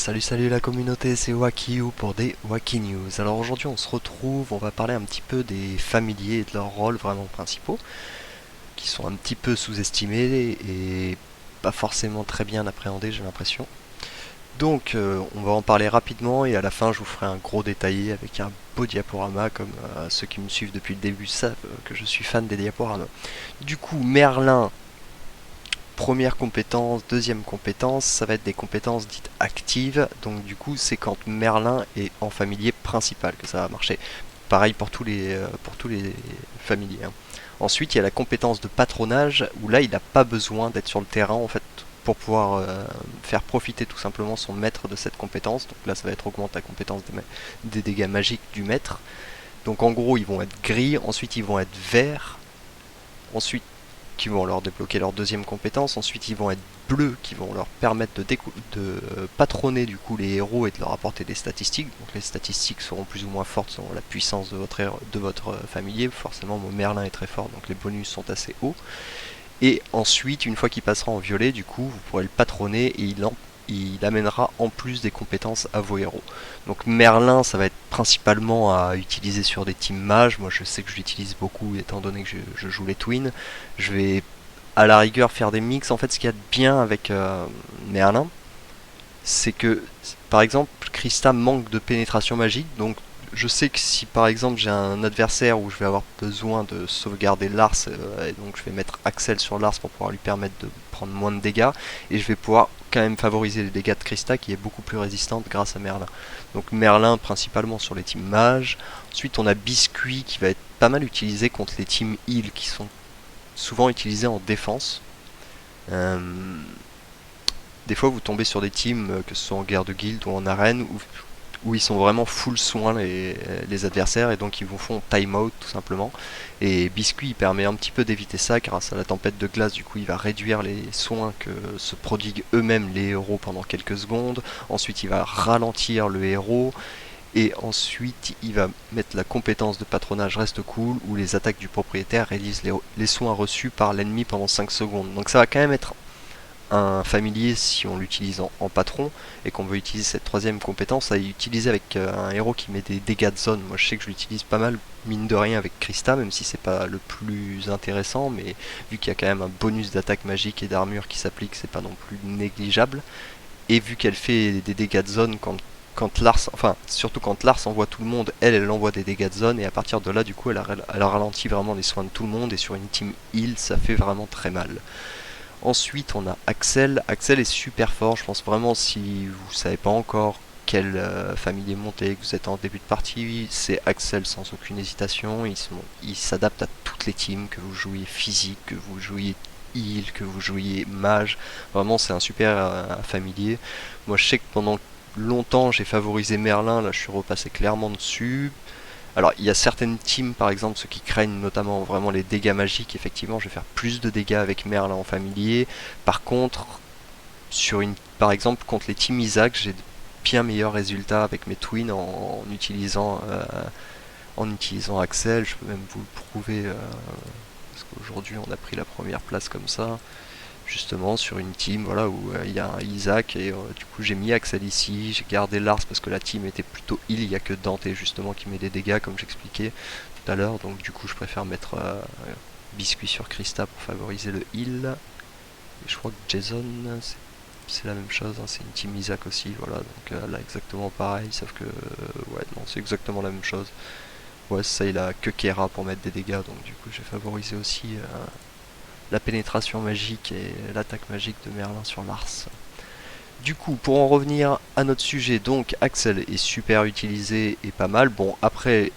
Salut la communauté, c'est Wakiu pour des Waki News. Alors aujourd'hui on se retrouve, on va parler un petit peu des familiers et de leurs rôles vraiment principaux, qui sont un petit peu sous-estimés et pas forcément très bien appréhendés, j'ai l'impression. Donc on va en parler rapidement et à la fin je vous ferai un gros détaillé avec un beau diaporama comme ceux qui me suivent depuis le début savent que je suis fan des diaporamas. Du coup Merlin, première compétence, deuxième compétence, ça va être des compétences dites actives. Donc du coup, c'est quand Merlin est en familier principal que ça va marcher. Pareil pour tous les familiers, hein. Ensuite, il y a la compétence de patronage où là, il n'a pas besoin d'être sur le terrain en fait pour pouvoir faire profiter tout simplement son maître de cette compétence. Donc là, ça va être augmente la compétence des dégâts magiques du maître. Donc en gros, ils vont être gris, ensuite ils vont être verts, ensuite qui vont leur débloquer leur deuxième compétence. Ensuite, ils vont être bleus, qui vont leur permettre de patronner du coup les héros et de leur apporter des statistiques. Donc les statistiques seront plus ou moins fortes selon la puissance de votre familier. Forcément, mon Merlin est très fort, donc les bonus sont assez hauts. Et ensuite, une fois qu'il passera en violet, du coup, vous pourrez le patronner et il amènera en plus des compétences à vos héros. Donc Merlin, ça va être principalement à utiliser sur des teams mages. Moi, je sais que je l'utilise beaucoup étant donné que je joue les twins. Je vais à la rigueur faire des mix. En fait, ce qu'il y a de bien avec Merlin, c'est que, par exemple, Krista manque de pénétration magique. Donc je sais que si par exemple j'ai un adversaire où je vais avoir besoin de sauvegarder Lars, et donc je vais mettre Axel sur Lars pour pouvoir lui permettre de prendre moins de dégâts, et je vais pouvoir quand même favoriser les dégâts de Krista qui est beaucoup plus résistante grâce à Merlin. Donc Merlin principalement sur les teams mages. Ensuite on a Biscuit qui va être pas mal utilisé contre les teams heal qui sont souvent utilisés en défense. Euh, des fois vous tombez sur des teams, que ce soit en guerre de guild ou en arène, où ils sont vraiment full soin les adversaires et donc ils vous font time out tout simplement. Et Biscuit il permet un petit peu d'éviter ça grâce à la tempête de glace. Du coup il va réduire les soins que se prodiguent eux-mêmes les héros pendant quelques secondes. Ensuite il va ralentir le héros. Et ensuite, il va mettre la compétence de patronage reste cool, où les attaques du propriétaire réalisent les soins reçus par l'ennemi pendant 5 secondes. Donc ça va quand même être un familier si on l'utilise en patron et qu'on veut utiliser cette troisième compétence à utiliser avec un héros qui met des dégâts de zone. Moi je sais que je l'utilise pas mal mine de rien avec Krista, même si c'est pas le plus intéressant, mais vu qu'il y a quand même un bonus d'attaque magique et d'armure qui s'applique, c'est pas non plus négligeable. Et vu qu'elle fait des dégâts de zone quand Lars, enfin surtout quand Lars envoie tout le monde, elle envoie des dégâts de zone et à partir de là du coup elle ralentit vraiment les soins de tout le monde et sur une team heal ça fait vraiment très mal. Ensuite, on a Axel. Axel est super fort. Je pense vraiment si vous savez pas encore quelle famille est montée, que vous êtes en début de partie, c'est Axel sans aucune hésitation. Il s'adapte à toutes les teams, que vous jouiez physique, que vous jouiez heal, que vous jouiez mage. Vraiment, c'est un super familier. Moi, je sais que pendant longtemps, j'ai favorisé Merlin. Là, je suis repassé clairement dessus. Alors, il y a certaines teams, par exemple, ceux qui craignent notamment vraiment les dégâts magiques. Effectivement, je vais faire plus de dégâts avec Merlin en familier. Par contre, par exemple, contre les teams Isaac, j'ai de bien meilleurs résultats avec mes twins en utilisant Axel. Je peux même vous le prouver, parce qu'aujourd'hui, on a pris la première place comme ça justement sur une team voilà où il y a un Isaac et du coup j'ai mis Axel ici, j'ai gardé Lars parce que la team était plutôt heal, il n'y a que Dante justement qui met des dégâts comme j'expliquais tout à l'heure, donc du coup je préfère mettre Biscuit sur Krista pour favoriser le heal. Et je crois que Jason c'est la même chose, hein, c'est une team Isaac aussi, voilà, donc là exactement pareil, sauf que ouais non c'est exactement la même chose. Ouais ça il a que Kera pour mettre des dégâts, donc du coup j'ai favorisé aussi la pénétration magique et l'attaque magique de Merlin sur Lars. Du coup, pour en revenir à notre sujet, donc Axel est super utilisé et pas mal. Bon, après,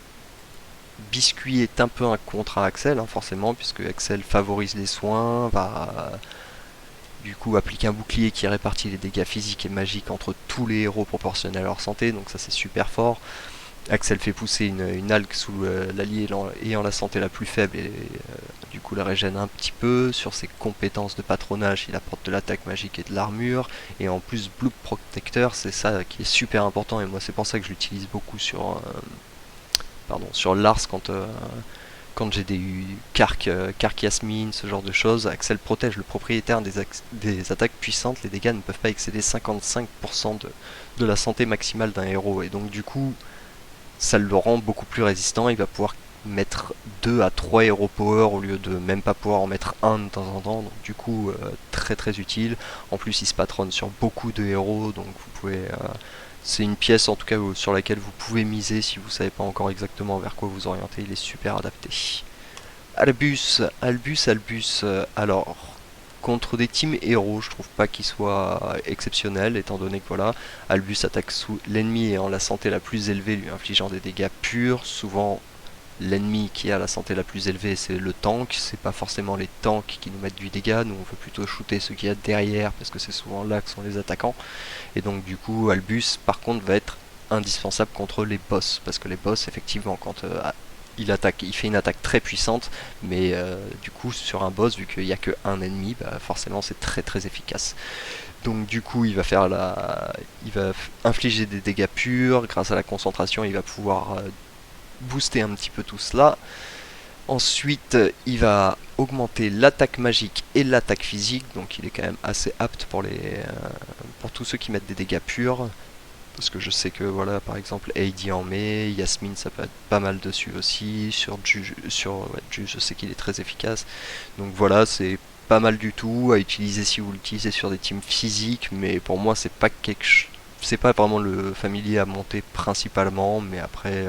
Biscuit est un peu un contre à Axel, hein, forcément, puisque Axel favorise les soins, va du coup appliquer un bouclier qui répartit les dégâts physiques et magiques entre tous les héros proportionnels à leur santé, donc ça c'est super fort. Axel fait pousser une algue sous l'allié ayant la santé la plus faible et du coup la régène un petit peu. Sur ses compétences de patronage, il apporte de l'attaque magique et de l'armure. Et en plus, Blue Protector, c'est ça qui est super important. Et moi, c'est pour ça que je l'utilise beaucoup sur Lars quand j'ai Kark Yasmine, ce genre de choses, Axel protège le propriétaire des attaques puissantes, les dégâts ne peuvent pas excéder 55% de la santé maximale d'un héros. Et donc du coup, ça le rend beaucoup plus résistant, il va pouvoir mettre 2 à 3 héros power au lieu de même pas pouvoir en mettre un de temps en temps, donc du coup très très utile. En plus il se patronne sur beaucoup de héros, donc vous pouvez... c'est une pièce en tout cas sur laquelle vous pouvez miser si vous savez pas encore exactement vers quoi vous orienter, il est super adapté. Albus, alors contre des teams héros, je trouve pas qu'il soit exceptionnel, étant donné que voilà, Albus attaque sous l'ennemi ayant la santé la plus élevée, lui infligeant des dégâts purs. Souvent, l'ennemi qui a la santé la plus élevée, c'est le tank. C'est pas forcément les tanks qui nous mettent du dégât. Nous, on veut plutôt shooter ceux qu'il y a derrière, parce que c'est souvent là que sont les attaquants. Et donc, du coup, Albus, par contre, va être indispensable contre les boss, parce que les boss, effectivement, quand il fait une attaque très puissante, mais du coup sur un boss, vu qu'il n'y a que un ennemi, bah, forcément c'est très très efficace. Donc du coup il va infliger des dégâts purs, grâce à la concentration il va pouvoir booster un petit peu tout cela. Ensuite il va augmenter l'attaque magique et l'attaque physique, donc il est quand même assez apte pour tous ceux qui mettent des dégâts purs. Parce que je sais que voilà, par exemple, Heidi en met, Yasmine ça peut être pas mal dessus aussi, Ju, je sais qu'il est très efficace. Donc voilà, c'est pas mal du tout à utiliser si vous l'utilisez sur des teams physiques, mais pour moi c'est pas vraiment le familier à monter principalement, mais après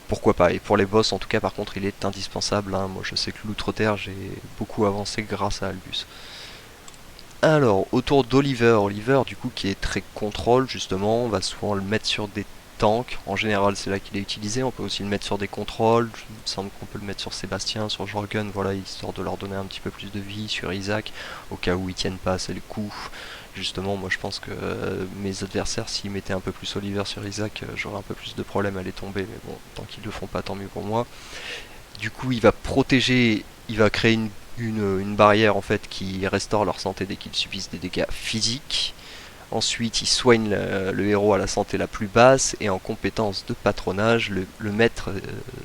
pourquoi pas. Et pour les boss en tout cas par contre il est indispensable, hein. Moi je sais que l'Outre-Terre j'ai beaucoup avancé grâce à Albus. Alors, autour d'Oliver, du coup qui est très contrôle justement, on va souvent le mettre sur des tanks, en général c'est là qu'il est utilisé, on peut aussi le mettre sur des contrôles, il me semble qu'on peut le mettre sur Sébastien, sur Jorgen, voilà, histoire de leur donner un petit peu plus de vie, sur Isaac, au cas où ils tiennent pas assez le coup. Justement, moi je pense que mes adversaires, s'ils mettaient un peu plus Oliver sur Isaac, j'aurais un peu plus de problèmes à les tomber, mais bon, tant qu'ils le font pas, tant mieux pour moi. Du coup, il va protéger, il va créer une barrière en fait qui restaure leur santé dès qu'ils subissent des dégâts physiques. Ensuite, il soigne le héros à la santé la plus basse et en compétence de patronage, le maître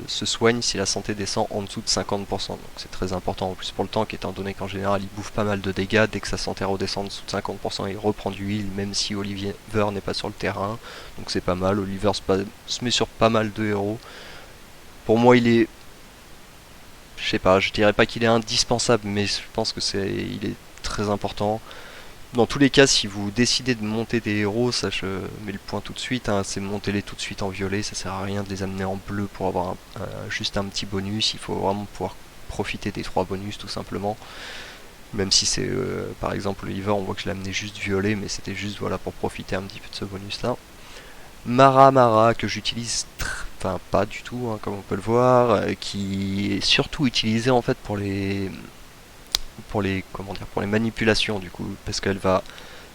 se soigne si la santé descend en dessous de 50%. Donc c'est très important en plus pour le tank étant donné qu'en général il bouffe pas mal de dégâts. Dès que sa santé redescend en dessous de 50%, il reprend du heal même si Oliver n'est pas sur le terrain. Donc c'est pas mal. Oliver se met sur pas mal de héros. Pour moi, il est, je sais pas, je dirais pas qu'il est indispensable, mais je pense que il est très important. Dans tous les cas, si vous décidez de monter des héros, ça je mets le point tout de suite, hein, c'est monter-les tout de suite en violet, ça sert à rien de les amener en bleu pour avoir juste un petit bonus, il faut vraiment pouvoir profiter des 3 bonus tout simplement. Même si c'est par exemple Oliver, on voit que je l'ai amené juste violet, mais c'était juste voilà pour profiter un petit peu de ce bonus là. Mara que j'utilise enfin pas du tout hein, comme on peut le voir, qui est surtout utilisé en fait pour les manipulations du coup, parce qu'elle va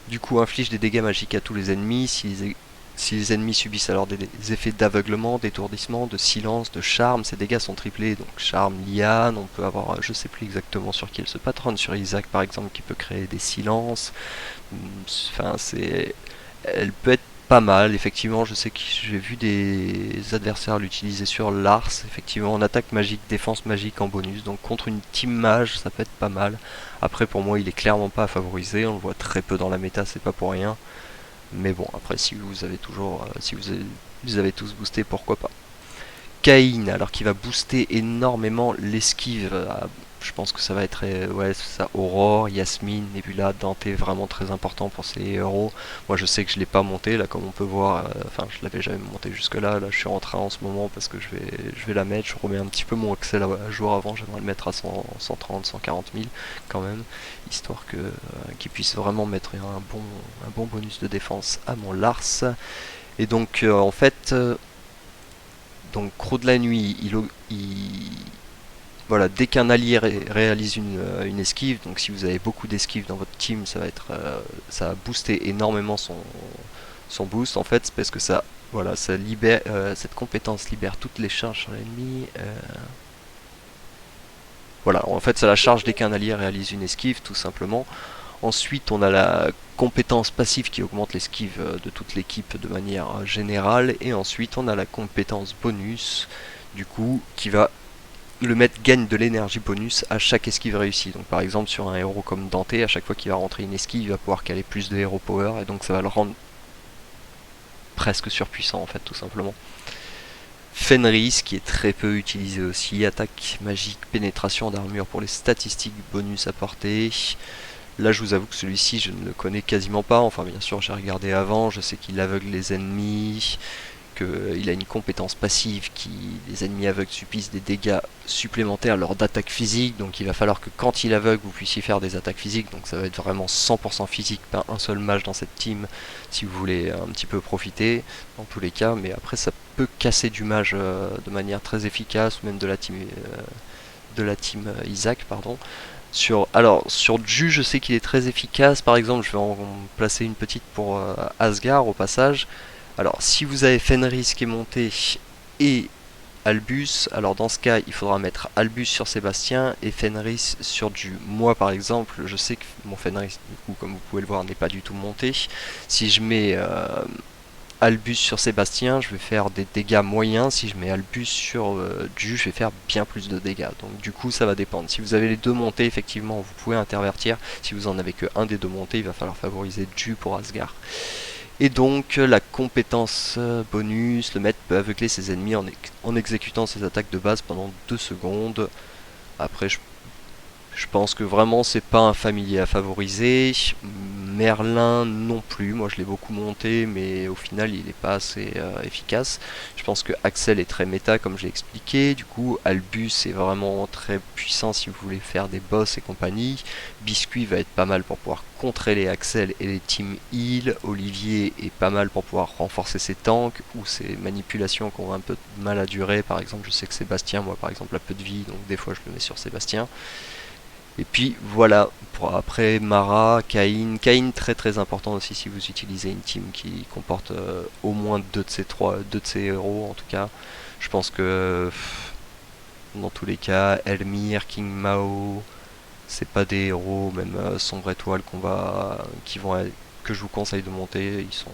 du coup inflige des dégâts magiques à tous les ennemis. Si les ennemis subissent alors des effets d'aveuglement, d'étourdissement, de silence, de charme, ces dégâts sont triplés. Donc charme, liane, on peut avoir, je sais plus exactement sur qui elle se patronne, sur Isaac par exemple qui peut créer des silences. Enfin elle peut être pas mal, effectivement, je sais que j'ai vu des adversaires l'utiliser sur Lars, effectivement en attaque magique, défense magique en bonus, donc contre une team mage ça peut être pas mal. Après pour moi il est clairement pas à favoriser, on le voit très peu dans la méta, c'est pas pour rien. Mais bon, après si vous avez toujours, si vous avez tous boosté, pourquoi pas. Cain, alors qu'il va booster énormément l'esquive. Je pense que ça va être ouais, ça, Aurore, Yasmine, Nebula, Dante, vraiment très important pour ces héros. Moi je sais que je l'ai pas monté là comme on peut voir, enfin je l'avais jamais monté jusque là, je suis en train en ce moment parce que je vais la mettre, je remets un petit peu mon Excel à jour avant, j'aimerais le mettre à 130, 140 000 quand même, histoire que qu'il puisse vraiment mettre un bon bonus de défense à mon Lars. Et donc en fait donc Croc de la nuit, voilà, dès qu'un allié réalise une esquive, donc si vous avez beaucoup d'esquives dans votre team, ça va booster énormément son boost en fait, parce que ça, voilà, ça libère, cette compétence libère toutes les charges sur l'ennemi. Voilà, en fait, ça la charge dès qu'un allié réalise une esquive, tout simplement. Ensuite, on a la compétence passive qui augmente l'esquive de toute l'équipe de manière générale. Et ensuite, on a la compétence bonus, du coup, qui va le maître gagne de l'énergie bonus à chaque esquive réussie. Donc par exemple sur un héros comme Dante, à chaque fois qu'il va rentrer une esquive, il va pouvoir caler plus de héros power et donc ça va le rendre presque surpuissant en fait tout simplement. Fenris qui est très peu utilisé aussi, attaque magique, pénétration d'armure pour les statistiques bonus apportées. Là je vous avoue que celui-ci je ne le connais quasiment pas, enfin bien sûr j'ai regardé avant, je sais qu'il aveugle les ennemis, qu'il a une compétence passive qui les ennemis aveugles subissent des dégâts supplémentaires lors d'attaques physiques, donc il va falloir que quand il aveugle vous puissiez faire des attaques physiques, donc ça va être vraiment 100% physique, pas un seul mage dans cette team si vous voulez un petit peu profiter dans tous les cas, mais après ça peut casser du mage de manière très efficace, ou même de la team Isaac pardon. Sur Ju, je sais qu'il est très efficace. Par exemple, je vais en placer une petite pour Asgard au passage. Alors, si vous avez Fenris qui est monté et Albus, alors dans ce cas, il faudra mettre Albus sur Sébastien et Fenris sur Ju. Moi, par exemple, je sais que mon Fenris, du coup, comme vous pouvez le voir, n'est pas du tout monté. Si je mets Albus sur Sébastien, je vais faire des dégâts moyens. Si je mets Albus sur Ju, je vais faire bien plus de dégâts. Donc du coup, ça va dépendre. Si vous avez les deux montées, effectivement, vous pouvez intervertir. Si vous en avez que un des deux montés, il va falloir favoriser Ju pour Asgard. Et donc la compétence bonus, le maître peut aveugler ses ennemis en exécutant ses attaques de base pendant 2 secondes. Après, je pense que vraiment c'est pas un familier à favoriser. Merlin non plus, moi je l'ai beaucoup monté mais au final il n'est pas assez efficace. Je pense que Axel est très méta comme j'ai expliqué, du coup Albus est vraiment très puissant si vous voulez faire des boss et compagnie. Biscuit va être pas mal pour pouvoir contrer les Axel et les team heal. Olivier est pas mal pour pouvoir renforcer ses tanks ou ses manipulations qui ont un peu de mal à durer. Par exemple je sais que Sébastien, moi par exemple a peu de vie donc des fois je le mets sur Sébastien. Et puis voilà, pour après Mara, Cain. Cain très très important aussi si vous utilisez une team qui comporte au moins deux de ces héros en tout cas. Je pense que dans tous les cas, Elmir, King Mao, c'est pas des héros, même Sombre Étoile que je vous conseille de monter, ils sont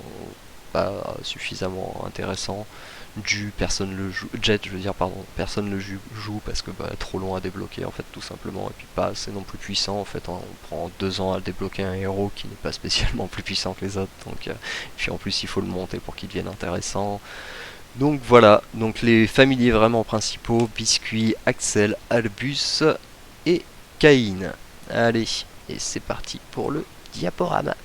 pas suffisamment intéressants. Personne le joue. Jet, je veux dire, pardon, personne le joue parce que trop long à débloquer en fait, tout simplement, et puis pas assez non plus puissant en fait. Hein. On prend 2 ans à débloquer un héros qui n'est pas spécialement plus puissant que les autres, donc puis en plus il faut le monter pour qu'il devienne intéressant. Donc voilà, donc les familiers vraiment principaux, Biscuit, Axel, Albus et Caïn. Allez, et c'est parti pour le diaporama.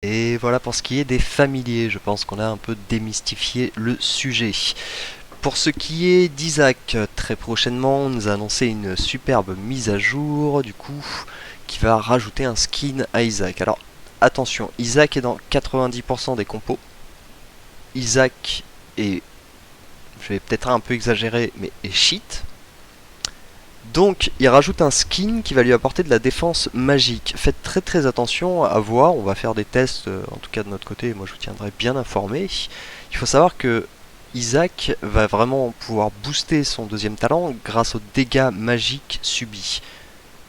Et voilà pour ce qui est des familiers, je pense qu'on a un peu démystifié le sujet. Pour ce qui est d'Isaac, très prochainement, on nous a annoncé une superbe mise à jour, du coup, qui va rajouter un skin à Isaac. Alors, attention, Isaac est dans 90% des compos. Isaac est, je vais peut-être un peu exagérer, mais est cheat. Donc, il rajoute un skin qui va lui apporter de la défense magique. Faites très très attention à voir, on va faire des tests, en tout cas de notre côté, moi je vous tiendrai bien informé. Il faut savoir que Isaac va vraiment pouvoir booster son deuxième talent grâce aux dégâts magiques subis.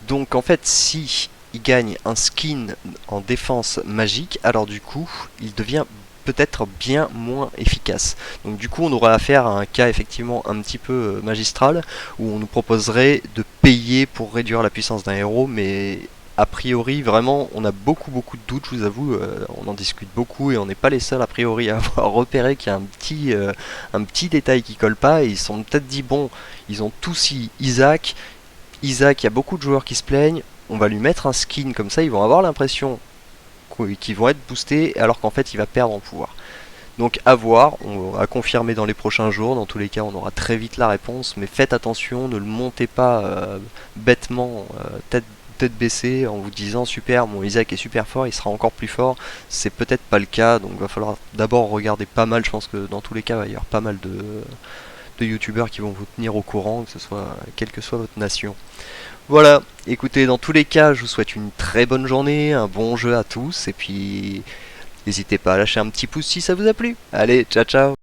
Donc en fait, si il gagne un skin en défense magique, alors du coup, il devient peut-être bien moins efficace. Donc du coup, on aura affaire à un cas effectivement un petit peu magistral, où on nous proposerait de payer pour réduire la puissance d'un héros, mais a priori, vraiment, on a beaucoup de doutes, je vous avoue, on en discute beaucoup et on n'est pas les seuls a priori à avoir repéré qu'il y a un petit détail qui colle pas, et ils se sont peut-être dit, bon, ils ont tous Isaac, il y a beaucoup de joueurs qui se plaignent, on va lui mettre un skin comme ça, ils vont avoir l'impression qu'ils vont être boostés alors qu'en fait il va perdre en pouvoir. Donc à voir, on va confirmer dans les prochains jours, dans tous les cas on aura très vite la réponse, mais faites attention, ne le montez pas bêtement, tête baissée en vous disant super, mon Isaac est super fort, il sera encore plus fort, c'est peut-être pas le cas, donc il va falloir d'abord regarder pas mal, je pense que dans tous les cas il va y avoir pas mal de youtubeurs qui vont vous tenir au courant, que ce soit quelle que soit votre nation. Voilà, écoutez, dans tous les cas, je vous souhaite une très bonne journée, un bon jeu à tous, et puis n'hésitez pas à lâcher un petit pouce si ça vous a plu. Allez, ciao ciao.